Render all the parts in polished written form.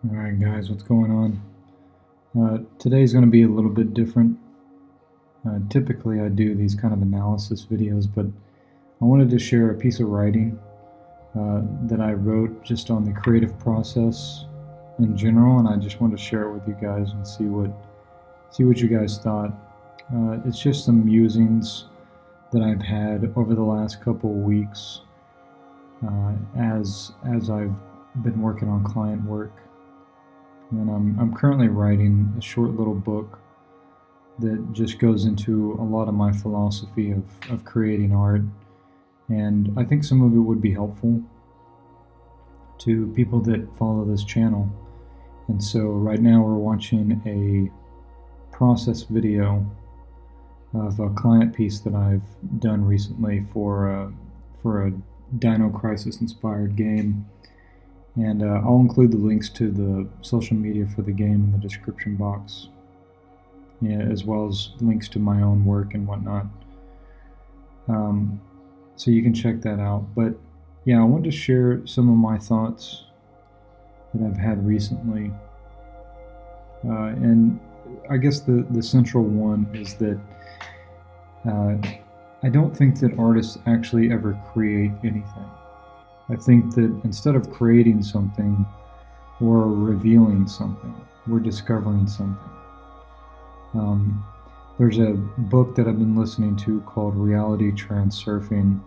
Alright guys, what's going on? Today's going to be a little bit different. Typically I do these kind of analysis videos, but I wanted to share a piece of writing that I wrote just on the creative process in general, and I just wanted to share it with you guys and see what you guys thought. It's just some musings that I've had over the last couple of weeks as I've been working on client work. And I'm currently writing a short little book that just goes into a lot of my philosophy of creating art. And I think some of it would be helpful to people that follow this channel. And so right now we're watching a process video of a client piece that I've done recently for a Dino Crisis inspired game. And I'll include the links to the social media for the game in the description box, as well as links to my own work and whatnot. So you can check that out. But yeah, I wanted to share some of my thoughts that I've had recently. And I guess the central one is that I don't think that artists actually ever create anything. I think that instead of creating something or revealing something, we're discovering something. There's a book that I've been listening to called Reality Transurfing,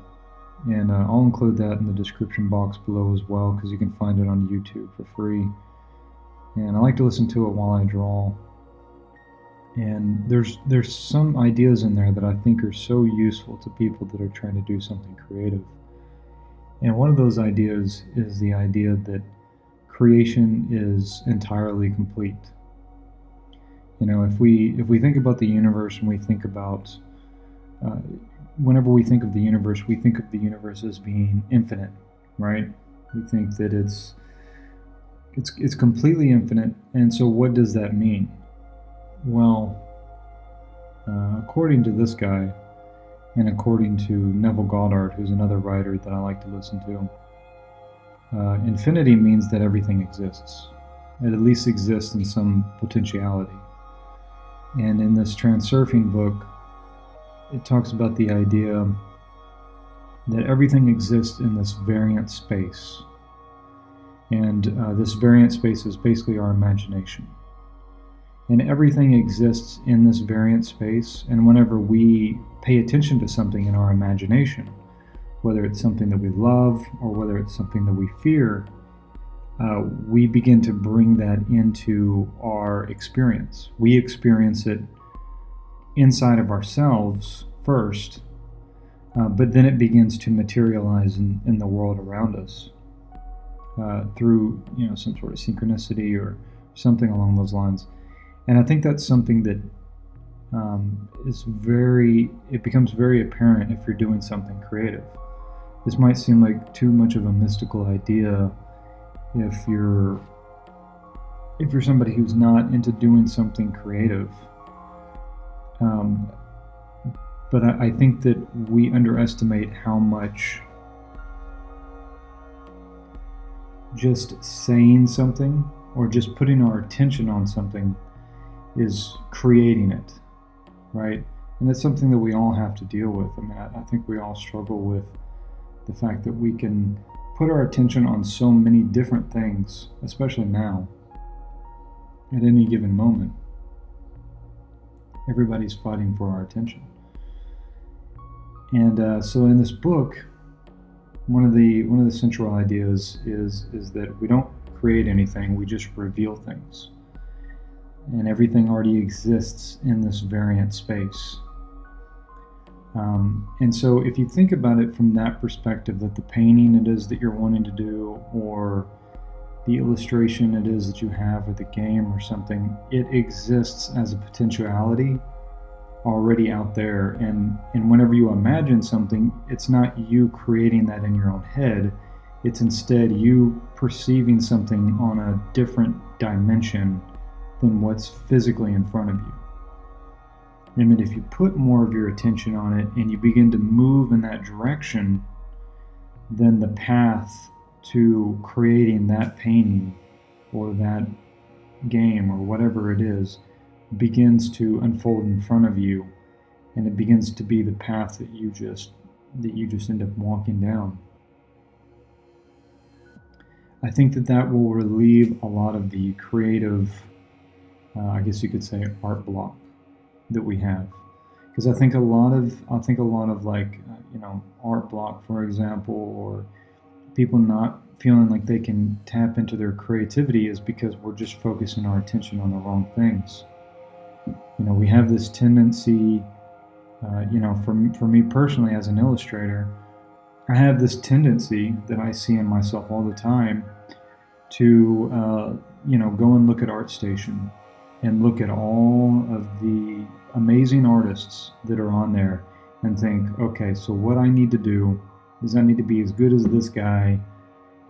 and I'll include that in the description box below as well, because you can find it on YouTube for free. And I like to listen to it while I draw. And there's some ideas in there that I think are so useful to people that are trying to do something creative. And one of those ideas is the idea that creation is entirely complete. You know, if we think about the universe and we think about, whenever we think of the universe, we think of the universe as being infinite, right? We think that it's completely infinite. And so what does that mean? Well, according to this guy, and according to Neville Goddard, who's another writer that I like to listen to, infinity means that everything exists. It at least exists in some potentiality. And in this Transurfing book, it talks about the idea that everything exists in this variant space. And this variant space is basically our imagination. And everything exists in this variant space, and whenever we pay attention to something in our imagination, whether it's something that we love or whether it's something that we fear, we begin to bring that into our experience. We experience it inside of ourselves first, but then it begins to materialize in the world around us through some sort of synchronicity or something along those lines. And I think that's something that it becomes very apparent if you're doing something creative. This might seem like too much of a mystical idea if you're somebody who's not into doing something creative. But I think that we underestimate how much just saying something or just putting our attention on something is creating it, right? And it's something that we all have to deal with. I mean, I think we all struggle with the fact that we can put our attention on so many different things, especially now, at any given moment. Everybody's fighting for our attention. And so in this book, one of the central ideas is that we don't create anything, we just reveal things. And everything already exists in this variant space. And so if you think about it from that perspective, that the painting it is that you're wanting to do, or the illustration it is that you have, or the game or something, it exists as a potentiality already out there. And whenever you imagine something, it's not you creating that in your own head. It's instead you perceiving something on a different dimension than what's physically in front of you. And then if you put more of your attention on it and you begin to move in that direction, then the path to creating that painting or that game or whatever it is begins to unfold in front of you, and it begins to be the path that you just end up walking down. I think that will relieve a lot of the creative, I guess you could say, art block that we have. Because I think a lot of like, art block, for example, or people not feeling like they can tap into their creativity is because we're just focusing our attention on the wrong things. We have this tendency, for me personally as an illustrator, I have this tendency that I see in myself all the time to, go and look at ArtStation and look at all of the amazing artists that are on there and think, okay, so what I need to do is I need to be as good as this guy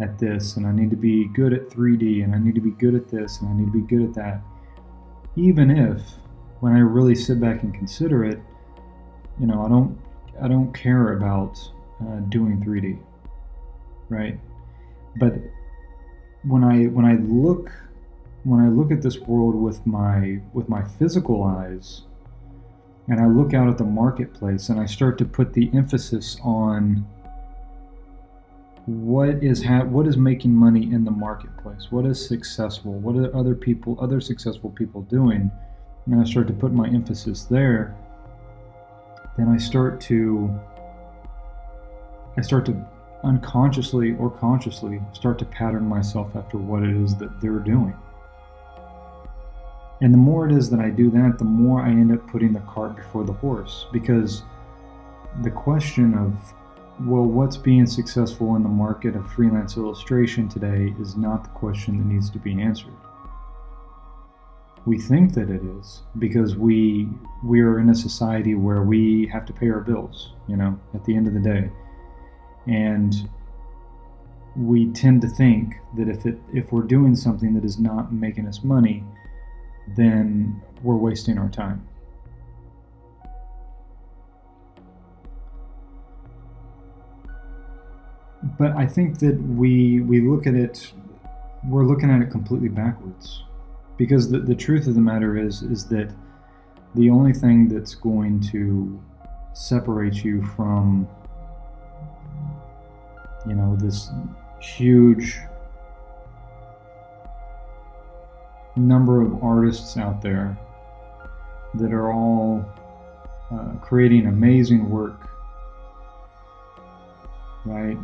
at this, and I need to be good at 3D, and I need to be good at this, and I need to be good at that. Even if, when I really sit back and consider it, I don't care about doing 3D, right? But when I look at this world with my physical eyes, and I look out at the marketplace, and I start to put the emphasis on what is making money in the marketplace, what is successful, what are other successful people doing, and I start to put my emphasis there, then I start to unconsciously or consciously start to pattern myself after what it is that they're doing. And the more it is that I do that, the more I end up putting the cart before the horse, because the question of, well, what's being successful in the market of freelance illustration today is not the question that needs to be answered. We think that it is because we are in a society where we have to pay our bills, at the end of the day. And we tend to think that if we're doing something that is not making us money, then we're wasting our time. But I think that we're looking at it completely backwards. Because the truth of the matter is that the only thing that's going to separate you from, this huge number of artists out there that are all creating amazing work, right?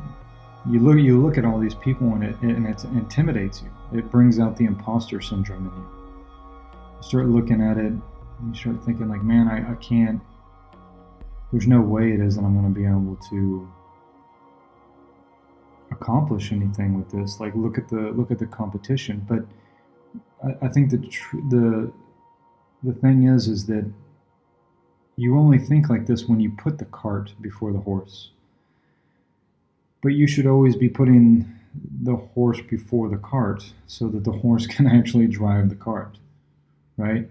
You look at all these people, and it intimidates you. It brings out the imposter syndrome in you. You start looking at it, and you start thinking like, man, I can't. There's no way it is that I'm going to be able to accomplish anything with this. Like, look at the competition. But I think the thing is that you only think like this when you put the cart before the horse. But you should always be putting the horse before the cart so that the horse can actually drive the cart, right?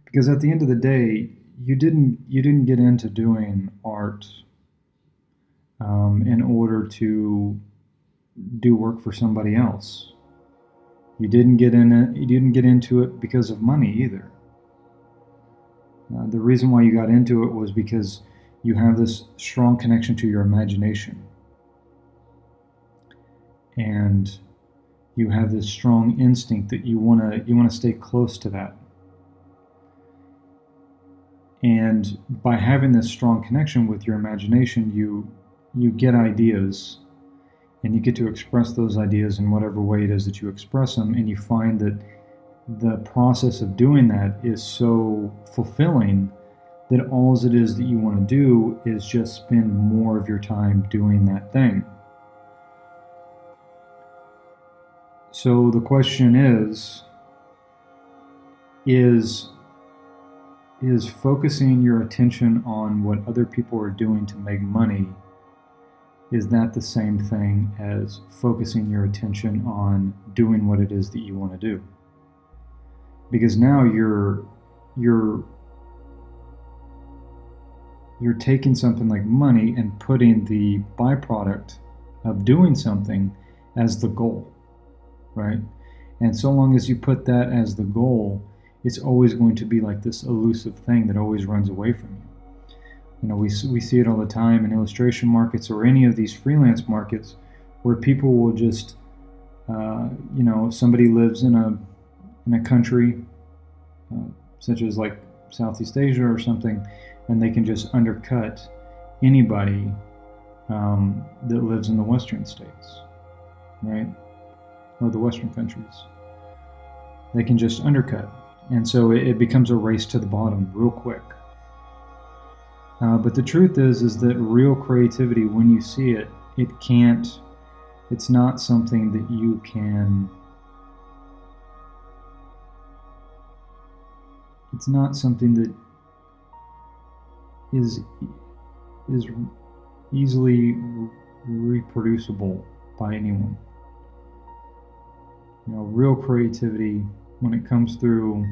Because at the end of the day, you didn't get into doing art in order to do work for somebody else. You didn't get into it because of money either. The reason why you got into it was because you have this strong connection to your imagination. And you have this strong instinct that you want to stay close to that. And by having this strong connection with your imagination, you get ideas, and you get to express those ideas in whatever way it is that you express them, and you find that the process of doing that is so fulfilling that all it is that you want to do is just spend more of your time doing that thing. So the question is focusing your attention on what other people are doing to make money, is that the same thing as focusing your attention on doing what it is that you want to do? Because now you're taking something like money and putting the byproduct of doing something as the goal, right? And so long as you put that as the goal, it's always going to be like this elusive thing that always runs away from you. You know, we see it all the time in illustration markets or any of these freelance markets where people will just, you know, somebody lives in a country such as like Southeast Asia or something, and they can just undercut anybody that lives in the Western states, right? Or the Western countries. They can just undercut. And so it becomes a race to the bottom real quick. But the truth is that real creativity, when you see it, it's not something that you can, it's not something that is easily reproducible by anyone. You know, real creativity, when it comes through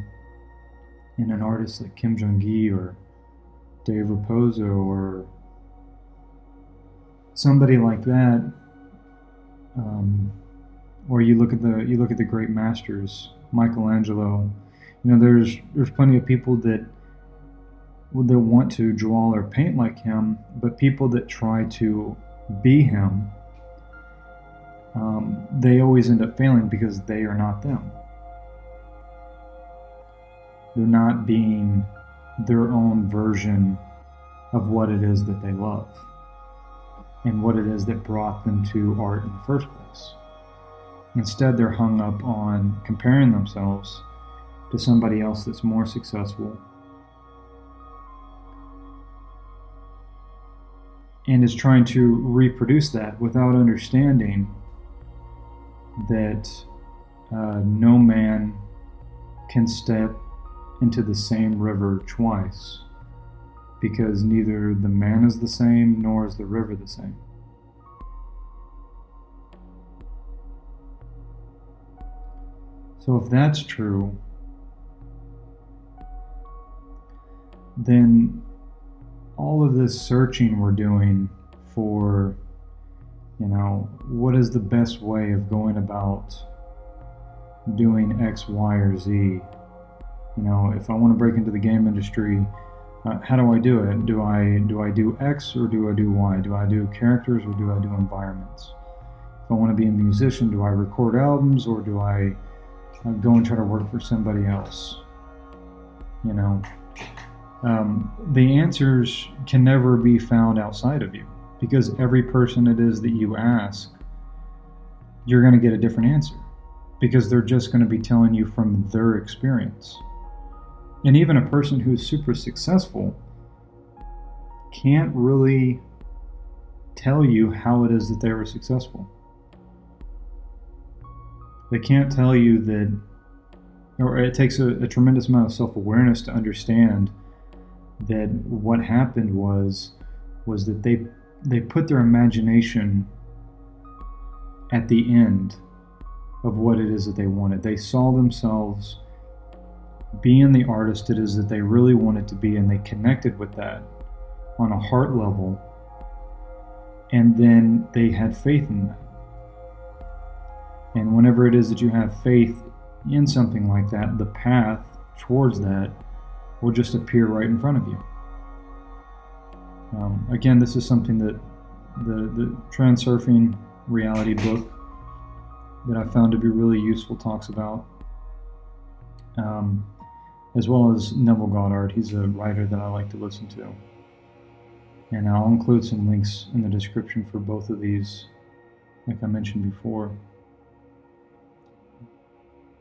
in an artist like Kim Jong-gi or Dave Raposo or somebody like that, or you look at the great masters, Michelangelo. You know, there's plenty of people that want to draw or paint like him, but people that try to be him, they always end up failing because they are not them. They're not being their own version of what it is that they love and what it is that brought them to art in the first place. Instead, they're hung up on comparing themselves to somebody else that's more successful and is trying to reproduce that without understanding that no man can step into the same river twice, because neither the man is the same nor is the river the same. So if that's true, then all of this searching we're doing for, you know, what is the best way of going about doing X, Y, or Z? You know, if I want to break into the game industry, how do I do it? Do I do X or do I do Y? Do I do characters or do I do environments? If I want to be a musician, do I record albums or do I go and try to work for somebody else? You know, the answers can never be found outside of you, because every person it is that you ask, you're going to get a different answer, because they're just going to be telling you from their experience. And even a person who's super successful can't really tell you how it is that they were successful. They can't tell you that, or it takes a tremendous amount of self-awareness to understand that what happened was that they put their imagination at the end of what it is that they wanted. They saw themselves being the artist it is that they really wanted to be, and they connected with that on a heart level, and then they had faith in that. And whenever it is that you have faith in something like that, the path towards that will just appear right in front of you. Again, this is something that the Transurfing reality book that I found to be really useful talks about, as well as Neville Goddard. He's a writer that I like to listen to. And I'll include some links in the description for both of these, like I mentioned before.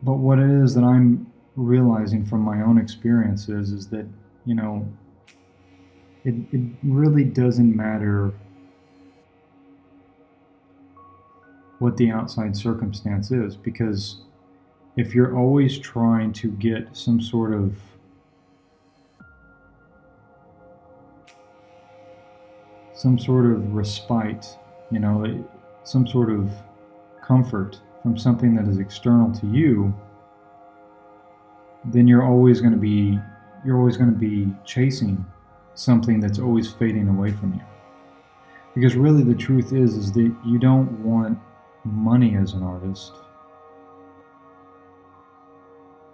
But what it is that I'm realizing from my own experiences is that, you know, it really doesn't matter what the outside circumstance is, because if you're always trying to get some sort of respite, you know, some sort of comfort from something that is external to you, then you're always going to be chasing something that's always fading away from you. Because really the truth is that you don't want money as an artist.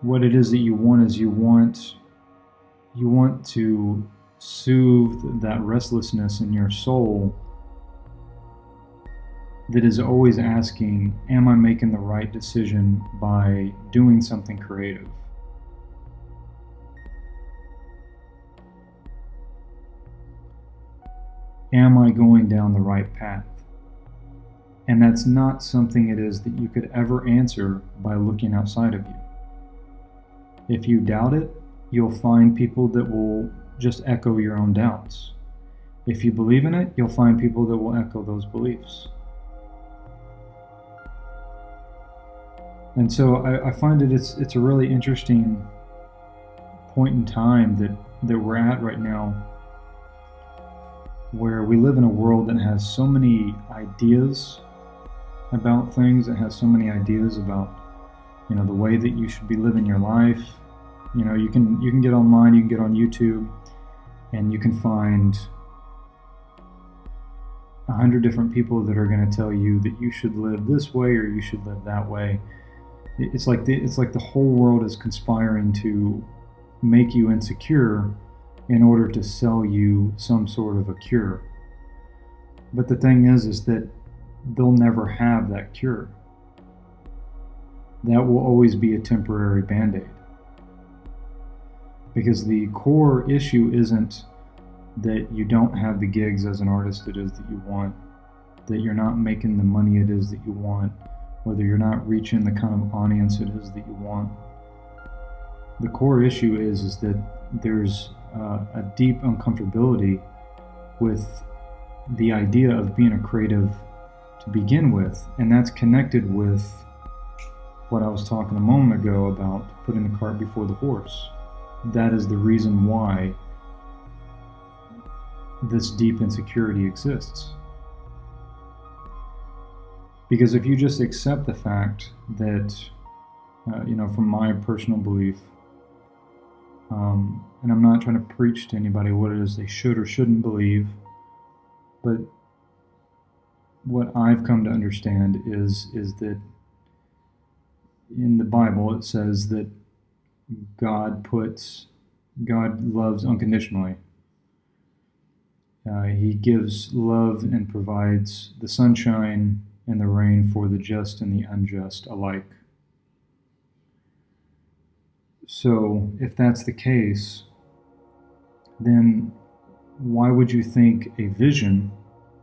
what it is that you want is you want to soothe that restlessness in your soul that is always asking, am I making the right decision by doing something creative? Am I going down the right path? And that's not something it is that you could ever answer by looking outside of you. If you doubt it, you'll find people that will just echo your own doubts. If you believe in it, you'll find people that will echo those beliefs. And so I find it's a really interesting point in time that we're at right now, where we live in a world that has so many ideas about things, that has so many ideas about, the way that you should be living your life. You can get online, you can get on YouTube, and you can find 100 different people that are going to tell you that you should live this way or you should live that way. It's like the whole world is conspiring to make you insecure in order to sell you some sort of a cure. But the thing is that they'll never have that cure. That will always be a temporary band-aid. Because the core issue isn't that you don't have the gigs as an artist it is that you want, that you're not making the money it is that you want, whether you're not reaching the kind of audience it is that you want. The core issue is that there's a deep uncomfortability with the idea of being a creative to begin with, and that's connected with what I was talking a moment ago about putting the cart before the horse. That is the reason why this deep insecurity exists. Because if you just accept the fact that, from my personal belief, and I'm not trying to preach to anybody what it is they should or shouldn't believe, but what I've come to understand is that in the Bible it says that God loves unconditionally. He gives love and provides the sunshine and the rain for the just and the unjust alike. So if that's the case, then why would you think a vision,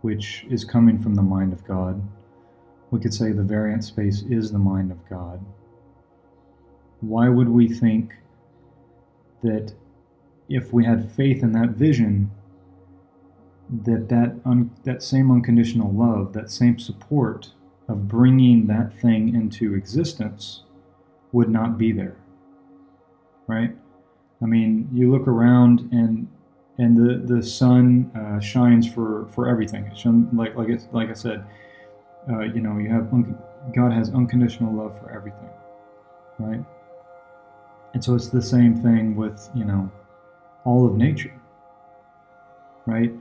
which is coming from the mind of God, we could say the variant space is the mind of God, why would we think that if we had faith in that vision, that same unconditional love, that same support of bringing that thing into existence would not be there, right? I mean, you look around and the sun shines for everything. It's like I said, you have God has unconditional love for everything, right? And so it's the same thing with all of nature, right?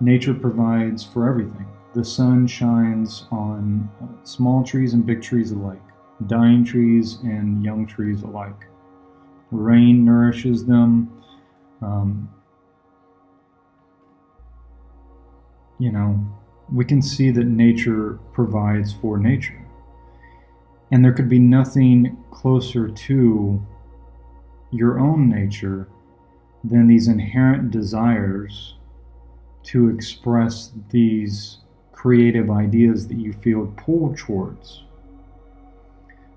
Nature provides for everything. The sun shines on small trees and big trees alike, dying trees and young trees alike. Rain nourishes them. We can see that nature provides for nature. And there could be nothing closer to your own nature than these inherent desires to express these creative ideas that you feel pulled towards.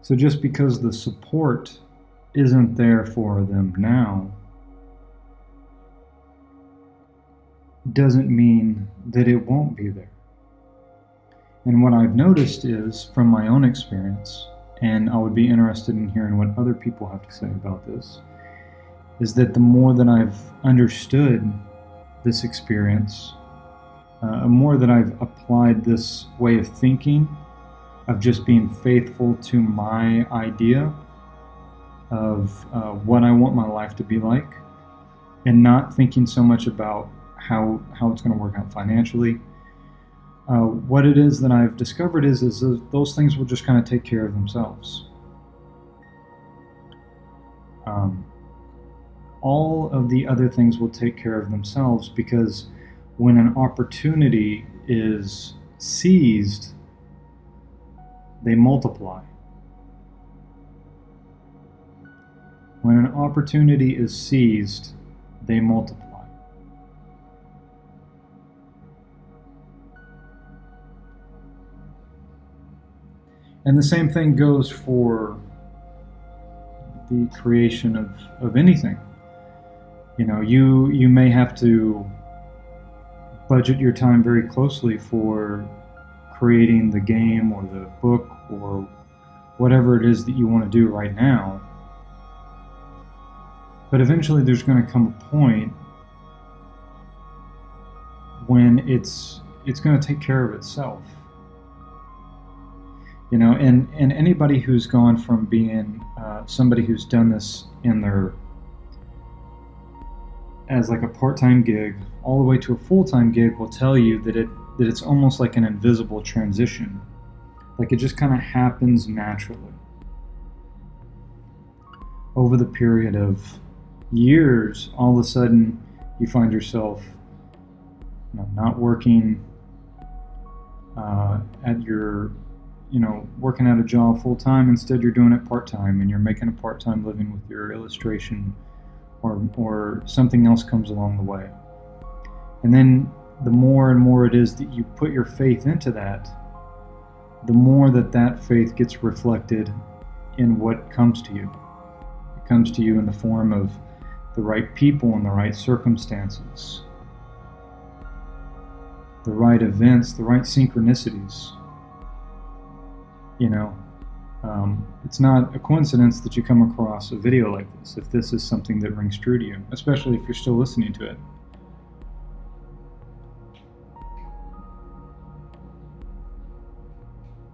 So just because the support isn't there for them now doesn't mean that it won't be there. And what I've noticed is, from my own experience, and I would be interested in hearing what other people have to say about this, is that the more that I've understood this experience, the more that I've applied this way of thinking, of just being faithful to my idea of what I want my life to be like, and not thinking so much about how it's going to work out financially. What it is that I've discovered is those things will just kind of take care of themselves. all of the other things will take care of themselves, because when an opportunity is seized, they multiply. When an opportunity is seized, they multiply. And the same thing goes for the creation of anything. You know, you may have to budget your time very closely for creating the game or the book or whatever it is that you want to do right now. But eventually there's going to come a point when it's going to take care of itself. You know, and anybody who's gone from being somebody who's done this in their as like a part-time gig all the way to a full-time gig will tell you that it's almost like an invisible transition. Like it just kind of happens naturally. Over the period of years, all of a sudden you find yourself, you know, not working at your, you know, working at a job full-time. Instead you're doing it part-time, and you're making a part-time living with your illustration, or something else comes along the way. And then the more and more it is that you put your faith into that, the more that faith gets reflected in what comes to you. It comes to you in the form of the right people and the right circumstances, the right events, the right synchronicities. You know, it's not a coincidence that you come across a video like this, if this is something that rings true to you, especially if you're still listening to it.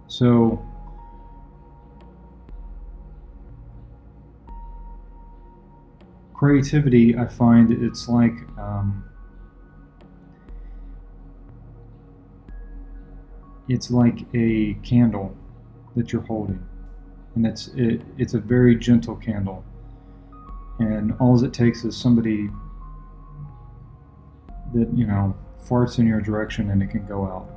So, creativity, I find it's like a candle that you're holding, and it's a very gentle candle, and all it takes is somebody that, you know, farts in your direction and it can go out.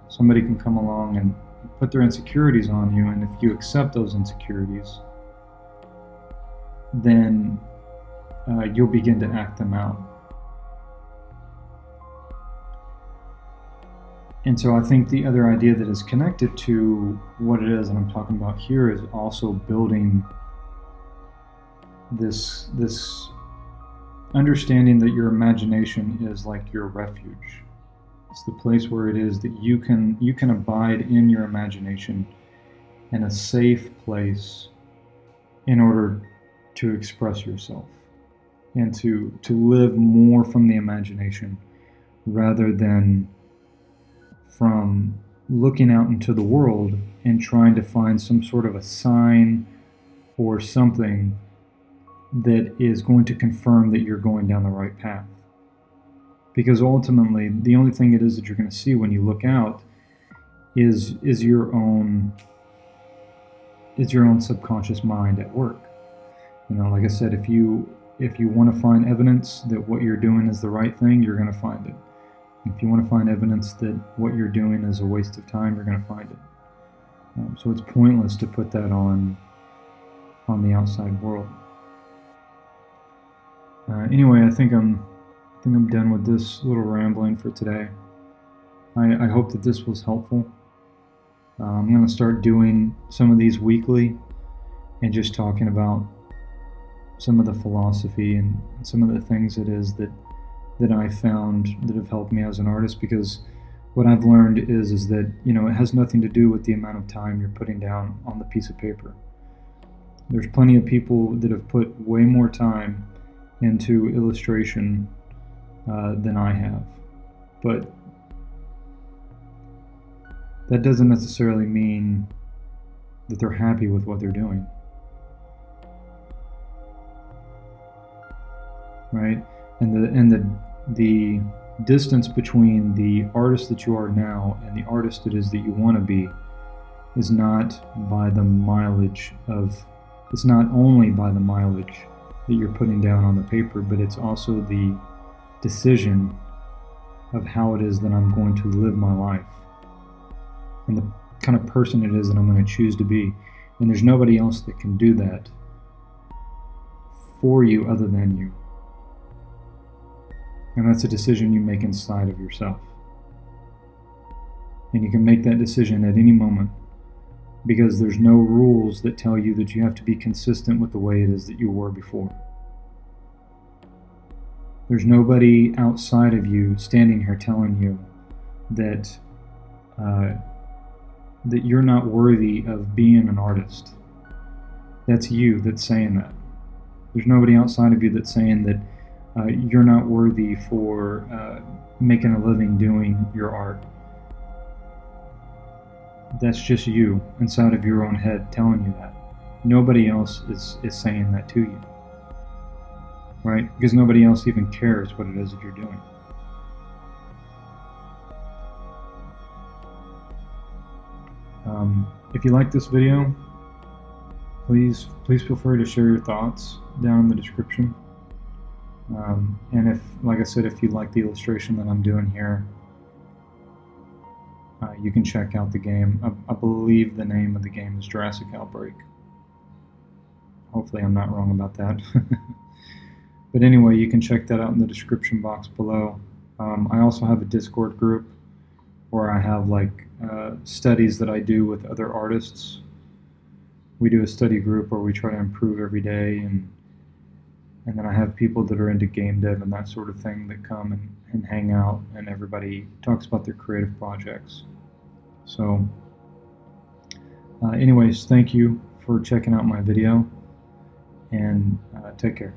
Somebody can come along and put their insecurities on you, and if you accept those insecurities, then you'll begin to act them out. And so I think the other idea that is connected to what it is that I'm talking about here is also building this understanding that your imagination is like your refuge. It's the place where it is that you can abide in your imagination in a safe place in order to express yourself and to live more from the imagination rather than from looking out into the world and trying to find some sort of a sign or something that is going to confirm that you're going down the right path. Because ultimately, the only thing it is that you're going to see when you look out is your own subconscious mind at work. You know, like I said, if you want to find evidence that what you're doing is the right thing, you're going to find it. If you want to find evidence that what you're doing is a waste of time, you're going to find it. So it's pointless to put that on the outside world. Anyway, I think I'm done with this little rambling for today. I hope that this was helpful. I'm going to start doing some of these weekly and just talking about some of the philosophy and some of the things it is that I found that have helped me as an artist, because what I've learned is that, you know, it has nothing to do with the amount of time you're putting down on the piece of paper. There's plenty of people that have put way more time into illustration than I have, but that doesn't necessarily mean that they're happy with what they're doing, right? And the distance between the artist that you are now and the artist it is that you want to be is not by the mileage of It's not only by the mileage that you're putting down on the paper, but it's also the decision of how it is that I'm going to live my life and the kind of person it is that I'm going to choose to be. And there's nobody else that can do that for you other than you. And that's a decision you make inside of yourself. And you can make that decision at any moment, because there's no rules that tell you that you have to be consistent with the way it is that you were before. There's nobody outside of you standing here telling you that that you're not worthy of being an artist. That's you that's saying that. There's nobody outside of you that's saying that you're not worthy for making a living doing your art. That's just you inside of your own head telling you that. Nobody else is saying that to you, right? Because nobody else even cares what it is that you're doing. If you like this video, please feel free to share your thoughts down in the description. And if, like I said, if you like the illustration that I'm doing here, you can check out the game. I believe the name of the game is Jurassic Outbreak. Hopefully I'm not wrong about that. But anyway, you can check that out in the description box below. I also have a Discord group where I have like studies that I do with other artists. We do a study group where we try to improve every day, and then I have people that are into game dev and that sort of thing that come and hang out, and everybody talks about their creative projects. So anyways, thank you for checking out my video, and take care.